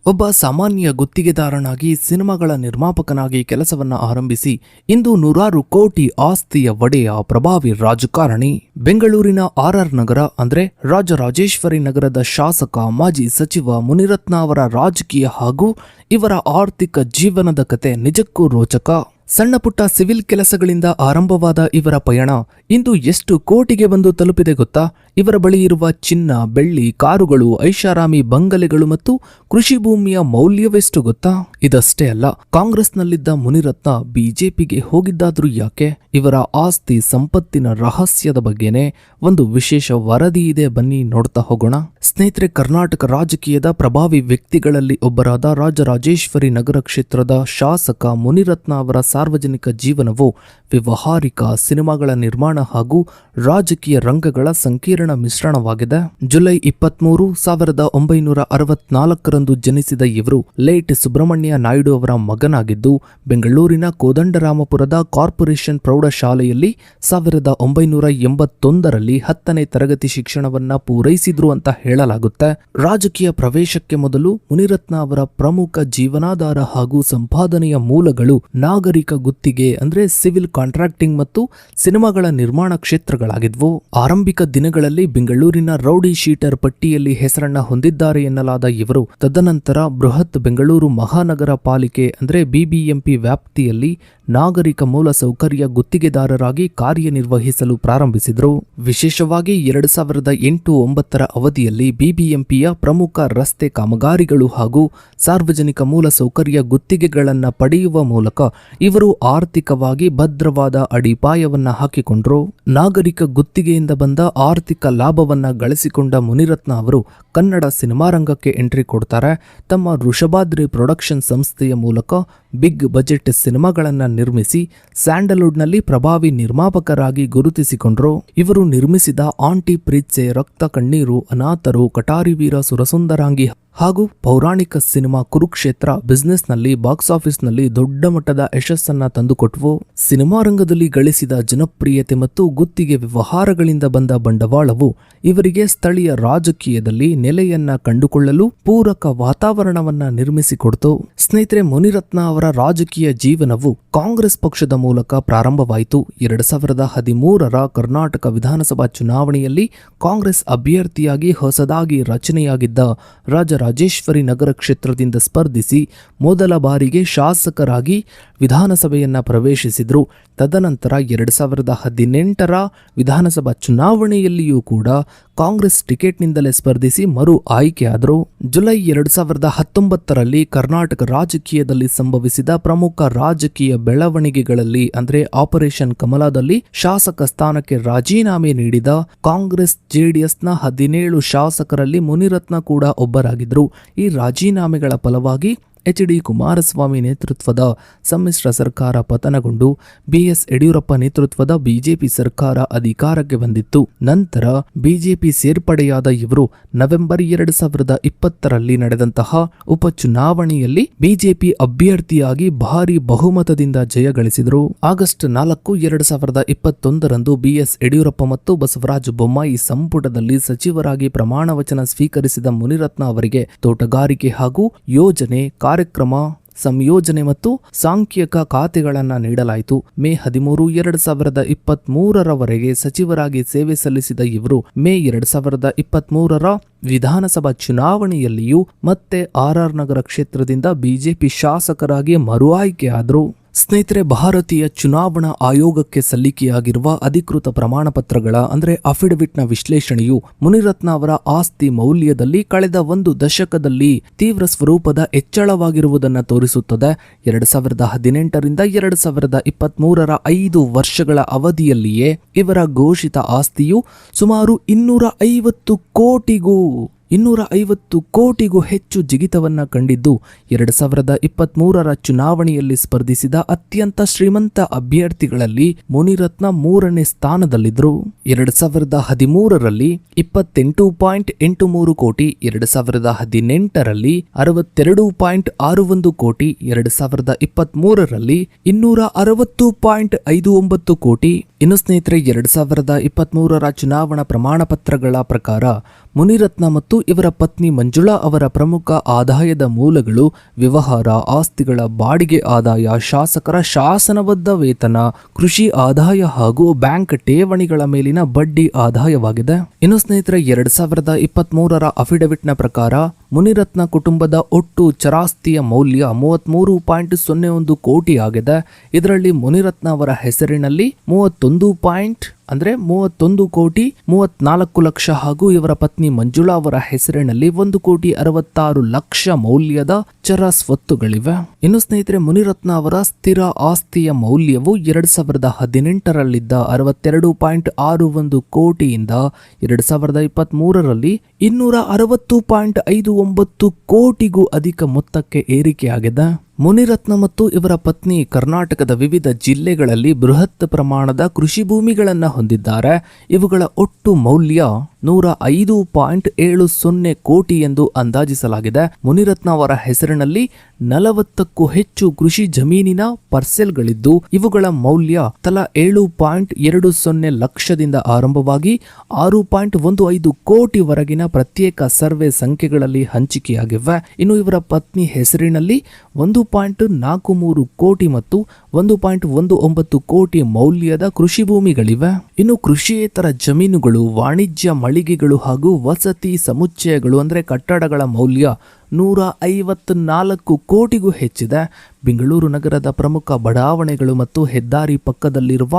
ಒಬ್ಬ ಸಾಮಾನ್ಯ ಗುತ್ತಿಗೆದಾರನಾಗಿ ಸಿನಿಮಾಗಳ ನಿರ್ಮಾಪಕನಾಗಿ ಕೆಲಸವನ್ನ ಆರಂಭಿಸಿ ಇಂದು ನೂರಾರು ಕೋಟಿ ಆಸ್ತಿಯ ಒಡೆಯ ಪ್ರಭಾವಿ ರಾಜಕಾರಣಿ, ಬೆಂಗಳೂರಿನ ಆರ್ಆರ್ ನಗರ ಅಂದ್ರೆ ರಾಜರಾಜೇಶ್ವರಿ ನಗರದ ಶಾಸಕ ಮಾಜಿ ಸಚಿವ ಮುನಿರತ್ನ ಅವರ ರಾಜಕೀಯ ಹಾಗೂ ಇವರ ಆರ್ಥಿಕ ಜೀವನದ ಕತೆ ನಿಜಕ್ಕೂ ರೋಚಕ. ಸಣ್ಣ ಪುಟ್ಟ ಸಿವಿಲ್ ಕೆಲಸಗಳಿಂದ ಆರಂಭವಾದ ಇವರ ಪಯಣ ಇಂದು ಎಷ್ಟು ಕೋಟಿಗೆ ಬಂದು ತಲುಪಿದೆ ಗೊತ್ತಾ? ಇವರ ಬಳಿ ಇರುವ ಚಿನ್ನ, ಬೆಳ್ಳಿ, ಕಾರುಗಳು, ಐಷಾರಾಮಿ ಬಂಗಲೆಗಳು ಮತ್ತು ಕೃಷಿ ಭೂಮಿಯ ಮೌಲ್ಯವೆಷ್ಟು ಗೊತ್ತಾ? ಇದಷ್ಟೇ ಅಲ್ಲ, ಕಾಂಗ್ರೆಸ್ನಲ್ಲಿದ್ದ ಮುನಿರತ್ನ ಬಿಜೆಪಿಗೆ ಹೋಗಿದ್ದಾದ್ರೂ ಯಾಕೆ? ಇವರ ಆಸ್ತಿ ಸಂಪತ್ತಿನ ರಹಸ್ಯದ ಬಗ್ಗೆನೇ ಒಂದು ವಿಶೇಷ ವರದಿ ಇದೆ, ಬನ್ನಿ ನೋಡ್ತಾ ಹೋಗೋಣ. ಸ್ನೇಹಿತರೆ, ಕರ್ನಾಟಕ ರಾಜಕೀಯದ ಪ್ರಭಾವಿ ವ್ಯಕ್ತಿಗಳಲ್ಲಿ ಒಬ್ಬರಾದ ರಾಜರಾಜೇಶ್ವರಿ ನಗರ ಕ್ಷೇತ್ರದ ಶಾಸಕ ಮುನಿರತ್ನ ಅವರ ಸಾರ್ವಜನಿಕ ಜೀವನವು ವ್ಯವಹಾರಿಕ, ಸಿನಿಮಾಗಳ ನಿರ್ಮಾಣ ಹಾಗೂ ರಾಜಕೀಯ ರಂಗಗಳ ಸಂಕೀರ್ಣ ಮಿಶ್ರಣವಾಗಿದೆ. ಜುಲೈ 23, 1964ರಂದು ಜನಿಸಿದ ಇವರು ಲೇಟ್ ಸುಬ್ರಹ್ಮಣ್ಯ ನಾಯ್ಡು ಅವರ ಮಗನಾಗಿದ್ದು, ಬೆಂಗಳೂರಿನ ಕೋದಂಡರಾಮಪುರದ ಕಾರ್ಪೊರೇಷನ್ ಪ್ರೌಢಶಾಲೆಯಲ್ಲಿ 1981ರಲ್ಲಿ 10ನೇ ತರಗತಿ ಶಿಕ್ಷಣವನ್ನ ಪೂರೈಸಿದ್ರು ಅಂತ ಹೇಳಲಾಗುತ್ತೆ. ರಾಜಕೀಯ ಪ್ರವೇಶಕ್ಕೆ ಮೊದಲು ಮುನಿರತ್ನ ಅವರ ಪ್ರಮುಖ ಜೀವನಾಧಾರ ಹಾಗೂ ಸಂಪಾದನೆಯ ಮೂಲಗಳು ನಾಗರಿಕ ಗುತ್ತಿಗೆ ಅಂದ್ರೆ ಸಿವಿಲ್ ಕಾಂಟ್ರಾಕ್ಟಿಂಗ್ ಮತ್ತು ಸಿನಿಮಾಗಳ ನಿರ್ಮಾಣ ಕ್ಷೇತ್ರಗಳಾಗಿದ್ವು. ಆರಂಭಿಕ ದಿನಗಳಲ್ಲಿ ಬೆಂಗಳೂರಿನ ರೌಡಿ ಶೀಟರ್ ಪಟ್ಟಿಯಲ್ಲಿ ಹೆಸರನ್ನ ಹೊಂದಿದ್ದಾರೆ ಎನ್ನಲಾದ ಇವರು ತದನಂತರ ಬೃಹತ್ ಬೆಂಗಳೂರು ಮಹಾನಗರ ಪಾಲಿಕೆ ಅಂದ್ರೆ ಬಿಬಿಎಂಪಿ ವ್ಯಾಪ್ತಿಯಲ್ಲಿ ನಾಗರಿಕ ಮೂಲ ಸೌಕರ್ಯ ಗುತ್ತಿಗೆದಾರರಾಗಿ ಕಾರ್ಯನಿರ್ವಹಿಸಲು ಪ್ರಾರಂಭಿಸಿದರು. ವಿಶೇಷವಾಗಿ 2008-09 ಅವಧಿಯಲ್ಲಿ ಬಿಬಿಎಂಪಿಯ ಪ್ರಮುಖ ರಸ್ತೆ ಕಾಮಗಾರಿಗಳು ಹಾಗೂ ಸಾರ್ವಜನಿಕ ಮೂಲ ಸೌಕರ್ಯ ಗುತ್ತಿಗೆಗಳನ್ನು ಪಡೆಯುವ ಮೂಲಕ ಇವರು ಆರ್ಥಿಕವಾಗಿ ಭದ್ರವಾದ ಅಡಿಪಾಯವನ್ನ ಹಾಕಿಕೊಂಡರು. ನಾಗರಿಕ ಗುತ್ತಿಗೆಯಿಂದ ಬಂದ ಆರ್ಥಿಕ ಲಾಭವನ್ನ ಗಳಿಸಿಕೊಂಡ ಮುನಿರತ್ನ ಅವರು ಕನ್ನಡ ಸಿನಿಮಾ ರಂಗಕ್ಕೆ ಎಂಟ್ರಿ ಕೊಡ್ತಾರೆ. ತಮ್ಮ ವೃಷಭಾದ್ರಿ ಪ್ರೊಡಕ್ಷನ್ ಸಂಸ್ಥೆಯ ಮೂಲಕ ಬಿಗ್ ಬಜೆಟ್ ಸಿನಿಮಾಗಳನ್ನ ನಿರ್ಮಿಸಿ ಸ್ಯಾಂಡಲ್ವುಡ್ನಲ್ಲಿ ಪ್ರಭಾವಿ ನಿರ್ಮಾಪಕರಾಗಿ ಗುರುತಿಸಿಕೊಂಡರು. ಇವರು ನಿರ್ಮಿಸಿದ ಆಂಟಿ ಪ್ರೀತ್ಸೆ, ರಕ್ತ ಕಣ್ಣೀರು, ಅನಾಥರು, ಕಟಾರಿ ವೀರ, ಸುರಸುಂದರಾಂಗಿ ಹಾಗೂ ಪೌರಾಣಿಕ ಸಿನಿಮಾ ಕುರುಕ್ಷೇತ್ರ ಬಿಸ್ನೆಸ್ನಲ್ಲಿ ಬಾಕ್ಸ್ ಆಫೀಸ್ನಲ್ಲಿ ದೊಡ್ಡ ಮಟ್ಟದ ಯಶಸ್ಸನ್ನ ತಂದುಕೊಟ್ವು. ಸಿನಿಮಾ ರಂಗದಲ್ಲಿ ಗಳಿಸಿದ ಜನಪ್ರಿಯತೆ ಮತ್ತು ಗುತ್ತಿಗೆ ವ್ಯವಹಾರಗಳಿಂದ ಬಂದ ಬಂಡವಾಳವು ಇವರಿಗೆ ಸ್ಥಳೀಯ ರಾಜಕೀಯದಲ್ಲಿ ನೆಲೆಯನ್ನ ಕಂಡುಕೊಳ್ಳಲು ಪೂರಕ ವಾತಾವರಣವನ್ನ ನಿರ್ಮಿಸಿಕೊಡ್ತು. ಸ್ನೇಹಿತರೆ, ಮುನಿರತ್ನ ಅವರ ರಾಜಕೀಯ ಜೀವನವು ಕಾಂಗ್ರೆಸ್ ಪಕ್ಷದ ಮೂಲಕ ಪ್ರಾರಂಭವಾಯಿತು. 2013ರ ಕರ್ನಾಟಕ ವಿಧಾನಸಭಾ ಚುನಾವಣೆಯಲ್ಲಿ ಕಾಂಗ್ರೆಸ್ ಅಭ್ಯರ್ಥಿಯಾಗಿ ಹೊಸದಾಗಿ ರಚನೆಯಾಗಿದ್ದ ರಾಜರಾಜೇಶ್ವರಿ ನಗರ ಕ್ಷೇತ್ರದಿಂದ ಸ್ಪರ್ಧಿಸಿ ಮೊದಲ ಬಾರಿಗೆ ಶಾಸಕರಾಗಿ ವಿಧಾನಸಭೆಯನ್ನ ಪ್ರವೇಶಿಸಿದ್ರು. ತದನಂತರ 2018ರ ವಿಧಾನಸಭಾ ಚುನಾವಣೆಯಲ್ಲಿಯೂ ಕೂಡ ಕಾಂಗ್ರೆಸ್ ಟಿಕೆಟ್ನಿಂದಲೇ ಸ್ಪರ್ಧಿಸಿ ಮರು ಆಯ್ಕೆಯಾದರು. ಜುಲೈ 2019ರಲ್ಲಿ ಕರ್ನಾಟಕ ರಾಜಕೀಯದಲ್ಲಿ ಸಂಭವಿಸಿದ ಪ್ರಮುಖ ರಾಜಕೀಯ ಬೆಳವಣಿಗೆಗಳಲ್ಲಿ ಅಂದ್ರೆ ಆಪರೇಷನ್ ಕಮಲದಲ್ಲಿ ಶಾಸಕ ಸ್ಥಾನಕ್ಕೆ ರಾಜೀನಾಮೆ ನೀಡಿದ ಕಾಂಗ್ರೆಸ್ ಜೆಡಿಎಸ್ನ 17 ಶಾಸಕರಲ್ಲಿ ಮುನಿರತ್ನ ಕೂಡ ಒಬ್ಬರಾಗಿದ್ದರು. ಈ ರಾಜೀನಾಮೆಗಳ ಫಲವಾಗಿ ಎಚ್.ಡಿ. ಕುಮಾರಸ್ವಾಮಿ ನೇತೃತ್ವದ ಸಮ್ಮಿಶ್ರ ಸರ್ಕಾರ ಪತನಗೊಂಡು ಬಿಎಸ್ ಯಡಿಯೂರಪ್ಪ ನೇತೃತ್ವದ ಬಿಜೆಪಿ ಸರ್ಕಾರ ಅಧಿಕಾರಕ್ಕೆ ಬಂದಿತ್ತು. ನಂತರ ಬಿಜೆಪಿ ಸೇರ್ಪಡೆಯಾದ ಇವರು ನವೆಂಬರ್ 2020ರಲ್ಲಿ ನಡೆದಂತಹ ಉಪಚುನಾವಣೆಯಲ್ಲಿ ಬಿಜೆಪಿ ಅಭ್ಯರ್ಥಿಯಾಗಿ ಭಾರಿ ಬಹುಮತದಿಂದ ಜಯಗಳಿಸಿದರು. ಆಗಸ್ಟ್ 4, 2021ರಂದು ಬಿಎಸ್ ಯಡಿಯೂರಪ್ಪ ಮತ್ತು ಬಸವರಾಜ ಬೊಮ್ಮಾಯಿ ಸಂಪುಟದಲ್ಲಿ ಸಚಿವರಾಗಿ ಪ್ರಮಾಣ ವಚನ ಸ್ವೀಕರಿಸಿದ ಮುನಿರತ್ನ ಅವರಿಗೆ ತೋಟಗಾರಿಕೆ ಹಾಗೂ ಯೋಜನೆ, ಕಾರ್ಯಕ್ರಮ, ಸಂಯೋಜನೆ ಮತ್ತು ಸಾಂಖ್ಯಿಕ ಖಾತೆಗಳನ್ನು ನೀಡಲಾಯಿತು. ಮೇ 13, 2023ರವರೆಗೆ ಸಚಿವರಾಗಿ ಸೇವೆ ಸಲ್ಲಿಸಿದ ಇವರು ಮೇ 2023ರ ವಿಧಾನಸಭಾ ಚುನಾವಣೆಯಲ್ಲಿಯೂ ಮತ್ತೆ ಆರ್ಆರ್ ನಗರ ಕ್ಷೇತ್ರದಿಂದ ಬಿಜೆಪಿ ಶಾಸಕರಾಗಿ ಮರು ಆಯ್ಕೆಯಾದರು. ಸ್ನೇಹಿತರೆ, ಭಾರತೀಯ ಚುನಾವಣಾ ಆಯೋಗಕ್ಕೆ ಸಲ್ಲಿಕೆಯಾಗಿರುವ ಅಧಿಕೃತ ಪ್ರಮಾಣ ಪತ್ರಗಳ ಅಂದ್ರೆ ಅಫಿಡವಿಟ್ನ ವಿಶ್ಲೇಷಣೆಯು ಮುನಿರತ್ನ ಅವರ ಆಸ್ತಿ ಮೌಲ್ಯದಲ್ಲಿ ಕಳೆದ ಒಂದು ದಶಕದಲ್ಲಿ ತೀವ್ರ ಸ್ವರೂಪದ ಹೆಚ್ಚಳವಾಗಿರುವುದನ್ನು ತೋರಿಸುತ್ತದೆ. 2018ರಿಂದ 2023ರ 5 ವರ್ಷಗಳ ಅವಧಿಯಲ್ಲಿಯೇ ಇವರ ಘೋಷಿತ ಆಸ್ತಿಯು ಸುಮಾರು 250 ಕೋಟಿಗೂ ಹೆಚ್ಚು ಜಿಗಿತವನ್ನ ಕಂಡಿದ್ದು 2023ರ ಚುನಾವಣೆಯಲ್ಲಿ ಸ್ಪರ್ಧಿಸಿದ ಅತ್ಯಂತ ಶ್ರೀಮಂತ ಅಭ್ಯರ್ಥಿಗಳಲ್ಲಿ ಮುನಿರತ್ನ 3ನೇ ಸ್ಥಾನದಲ್ಲಿದ್ದರು. 2013ರಲ್ಲಿ 28.83 ಕೋಟಿ, 2018ರಲ್ಲಿ 62.61 ಕೋಟಿ, 2023ರಲ್ಲಿ 260.59 ಕೋಟಿ, ಇನ್ನು ಸ್ನೇಹಿತರೆ 2023ರ ಚುನಾವಣಾ ಪ್ರಮಾಣ ಪತ್ರಗಳ ಪ್ರಕಾರ ಮುನಿರತ್ನ ಮತ್ತು ಇವರ ಪತ್ನಿ ಮಂಜುಳಾ ಅವರ ಪ್ರಮುಖ ಆದಾಯದ ಮೂಲಗಳು ವ್ಯವಹಾರ, ಆಸ್ತಿಗಳ ಬಾಡಿಗೆ ಆದಾಯ, ಶಾಸಕರ ಶಾಸನಬದ್ಧ ವೇತನ, ಕೃಷಿ ಆದಾಯ ಹಾಗೂ ಬ್ಯಾಂಕ್ ಠೇವಣಿಗಳ ಮೇಲಿನ ಬಡ್ಡಿ ಆದಾಯವಾಗಿದೆ. ಇನ್ನು ಸ್ನೇಹಿತರೆ 2023ರ ಅಫಿಡವಿಟ್ನ ಪ್ರಕಾರ ಮುನಿರತ್ನ ಕುಟುಂಬದ ಒಟ್ಟು ಚರಾಸ್ತಿಯ ಮೌಲ್ಯ 33.01 ಕೋಟಿ ಆಗಿದೆ. ಇದರಲ್ಲಿ ಮುನಿರತ್ನ ಅವರ ಹೆಸರಿನಲ್ಲಿ 31 ಕೋಟಿ 34 ಲಕ್ಷ ಹಾಗೂ ಇವರ ಪತ್ನಿ ಮಂಜುಳಾ ಅವರ ಹೆಸರಿನಲ್ಲಿ 1,66 ಲಕ್ಷ ಮೌಲ್ಯದ ಚರ ಸ್ವತ್ತುಗಳಿವೆ. ಇನ್ನು ಸ್ನೇಹಿತರೆ ಮುನಿರತ್ನ ಅವರ ಸ್ಥಿರ ಆಸ್ತಿಯ ಮೌಲ್ಯವು 2018ರಲ್ಲಿದ್ದ 62.61 ಕೋಟಿಯಿಂದ 2023ರಲ್ಲಿ 260.59 ಕೋಟಿಗೂ ಅಧಿಕ ಮೊತ್ತಕ್ಕೆ ಏರಿಕೆಯಾಗಿದೆ. ಮುನಿರತ್ನ ಮತ್ತು ಇವರ ಪತ್ನಿ ಕರ್ನಾಟಕದ ವಿವಿಧ ಜಿಲ್ಲೆಗಳಲ್ಲಿ ಬೃಹತ್ ಪ್ರಮಾಣದ ಕೃಷಿ ಭೂಮಿಗಳನ್ನು ಹೊಂದಿದ್ದಾರೆ. ಇವುಗಳ ಒಟ್ಟು ಮೌಲ್ಯ 105.70 ಕೋಟಿ ಎಂದು ಅಂದಾಜಿಸಲಾಗಿದೆ. ಮುನಿರತ್ನ ಅವರ ಹೆಸರಿನಲ್ಲಿ 40ಕ್ಕೂ ಹೆಚ್ಚು ಕೃಷಿ ಜಮೀನಿನ ಪಾರ್ಸೆಲ್ಗಳಿದ್ದು ಇವುಗಳ ಮೌಲ್ಯ ತಲಾ 7.20 ಲಕ್ಷದಿಂದ ಆರಂಭವಾಗಿ 6.15 ಕೋಟಿವರೆಗಿನ ಪ್ರತ್ಯೇಕ ಸರ್ವೆ ಸಂಖ್ಯೆಗಳಲ್ಲಿ ಹಂಚಿಕೆಯಾಗಿವೆ. ಇನ್ನು ಇವರ ಪತ್ನಿ ಹೆಸರಿನಲ್ಲಿ 1.43 ಕೋಟಿ ಮತ್ತು 1.19 ಕೋಟಿ ಮೌಲ್ಯದ ಕೃಷಿ ಭೂಮಿಗಳಿವೆ. ಇನ್ನು ಕೃಷಿಯೇತರ ಜಮೀನುಗಳು, ವಾಣಿಜ್ಯ ಮಳಿಗೆಗಳು ಹಾಗೂ ವಸತಿ ಸಮುಚ್ಚಯಗಳು ಅಂದರೆ ಕಟ್ಟಡಗಳ ಮೌಲ್ಯ 154 ಕೋಟಿಗೂ ಹೆಚ್ಚಿದೆ. ಬೆಂಗಳೂರು ನಗರದ ಪ್ರಮುಖ ಬಡಾವಣೆಗಳು ಮತ್ತು ಹೆದ್ದಾರಿ ಪಕ್ಕದಲ್ಲಿರುವ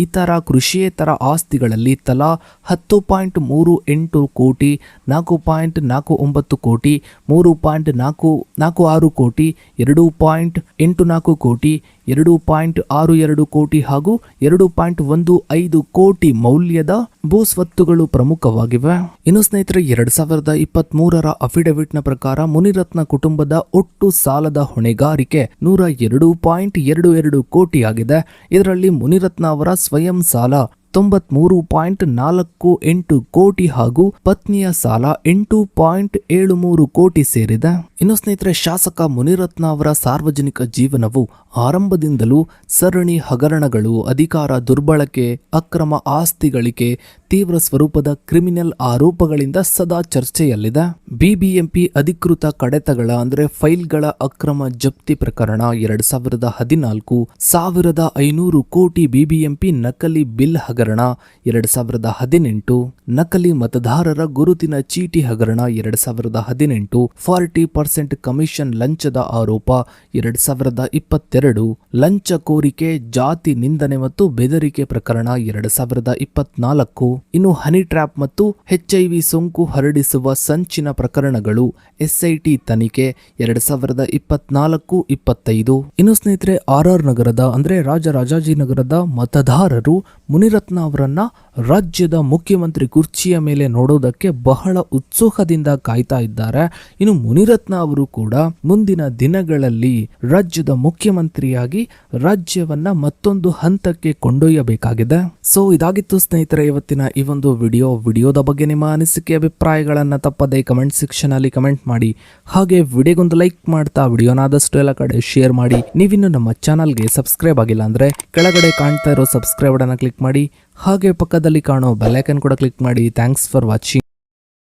ಇತರ ಕೃಷಿಯೇತರ ಆಸ್ತಿಗಳಲ್ಲಿ ತಲಾ 10.38 ಕೋಟಿ, 4.49 ಕೋಟಿ, 3.46 ಕೋಟಿ, 2.84 ಕೋಟಿ, 2.62 ಕೋಟಿ ಹಾಗೂ 2.15 ಕೋಟಿ ಮೌಲ್ಯದ ಭೂಸ್ವತ್ತುಗಳು ಪ್ರಮುಖವಾಗಿವೆ. ಇನ್ನು ಸ್ನೇಹಿತರೆ 2023ರ ಅಫಿಡವಿಟ್ನ ಪ್ರಕಾರ ಮುನಿರತ್ನ ಕುಟುಂಬದ ಒಟ್ಟು ಸಾಲದ ಹೊಣೆಗಾರಿಕೆ 102.22 ಕೋಟಿ ಆಗಿದೆ. ಇದರಲ್ಲಿ ಮುನಿರತ್ನ ಅವರ ಸ್ವಯಂ ಸಾಲ 93.48 ಕೋಟಿ ಹಾಗೂ ಪತ್ನಿಯ ಸಾಲ 8.73 ಕೋಟಿ ಸೇರಿದೆ. ಇನ್ನು ಸ್ನೇಹಿತರೆ ಶಾಸಕ ಮುನಿರತ್ನ ಅವರ ಸಾರ್ವಜನಿಕ ಜೀವನವು ಆರಂಭದಿಂದಲೂ ಸರಣಿ ಹಗರಣಗಳು, ಅಧಿಕಾರ ದುರ್ಬಳಕೆ, ಅಕ್ರಮ ಆಸ್ತಿ ಗಳಿಕೆ, ತೀವ್ರ ಸ್ವರೂಪದ ಕ್ರಿಮಿನಲ್ ಆರೋಪಗಳಿಂದ ಸದಾ ಚರ್ಚೆಯಲ್ಲಿದೆ. ಬಿಬಿಎಂಪಿ ಅಧಿಕೃತ ಕಡೆತಗಳ ಅಂದರೆ ಫೈಲ್ಗಳ ಅಕ್ರಮ ಜಪ್ತಿ ಪ್ರಕರಣ 2014, 1,500 ಕೋಟಿ ಬಿಬಿಎಂಪಿ ನಕಲಿ ಬಿಲ್ ಹಗರಣ 2018, ನಕಲಿ ಮತದಾರರ ಗುರುತಿನ ಚೀಟಿ ಹಗರಣ 2018, 40% ಕಮಿಷನ್ ಲಂಚದ ಆರೋಪ 2022, ಲಂಚ ಕೋರಿಕೆ, ಜಾತಿ ನಿಂದನೆ ಮತ್ತು ಬೆದರಿಕೆ ಪ್ರಕರಣ 2024, ಇನ್ನು ಹನಿ ಟ್ರ್ಯಾಪ್ ಮತ್ತು HIV ಸೋಂಕು ಹರಡಿಸುವ ಸಂಚಿನ ಪ್ರಕರಣಗಳು SIT ತನಿಖೆ 2024-25. ಇನ್ನು ಸ್ನೇಹಿತರೆ RR ನಗರದ ಅಂದ್ರೆ ರಾಜರಾಜಾಜಿನಗರದ ಮತದಾರರು ಮುನಿರತ್ನ ಅವರನ್ನ ರಾಜ್ಯದ ಮುಖ್ಯಮಂತ್ರಿ ಕುರ್ಚಿಯ ಮೇಲೆ ನೋಡೋದಕ್ಕೆ ಬಹಳ ಉತ್ಸುಕದಿಂದ ಕಾಯ್ತಾ ಇದ್ದಾರೆ. ಇನ್ನು ಮುನಿರತ್ನ ಅವರು ಕೂಡ ಮುಂದಿನ ದಿನಗಳಲ್ಲಿ ರಾಜ್ಯದ ಮುಖ್ಯಮಂತ್ರಿಯಾಗಿ ರಾಜ್ಯವನ್ನ ಮತ್ತೊಂದು ಹಂತಕ್ಕೆ ಕೊಂಡೊಯ್ಯಬೇಕಾಗಿದೆ. ಸೊ ಇದಾಗಿತ್ತು ಸ್ನೇಹಿತರೆ ಇವತ್ತಿನ ಈ ಒಂದು ವಿಡಿಯೋದ ಬಗ್ಗೆ ನಿಮ್ಮ ಅನಿಸಿಕೆ ಅಭಿಪ್ರಾಯಗಳನ್ನ ತಪ್ಪದೆ ಕಮೆಂಟ್ ಸೆಕ್ಷನ್ ಅಲ್ಲಿ ಕಮೆಂಟ್ ಮಾಡಿ. ಹಾಗೆ ವಿಡಿಯೋಗೊಂದು ಲೈಕ್ ಮಾಡ್ತಾ ವಿಡಿಯೋನ ಆದಷ್ಟು ಎಲ್ಲ ಕಡೆ ಶೇರ್ ಮಾಡಿ. ನೀವಿನ್ನು ನಮ್ಮ ಚಾನಲ್ಗೆ ಸಬ್ಸ್ಕ್ರೈಬ್ ಆಗಿಲ್ಲ ಅಂದ್ರೆ ಕೆಳಗಡೆ ಕಾಣ್ತಾ ಇರೋ ಸಬ್ಸ್ಕ್ರೈಬ್ ಅನ್ನ ಕ್ಲಿಕ್ ಮಾಡಿ. ಹಾಗೆ ಪಕ್ಕದಲ್ಲಿ ಕಾಣೋ ಬೆಲ್ ಐಕಾನ್ ಕೂಡ ಕ್ಲಿಕ್ ಮಾಡಿ. Thanks for watching.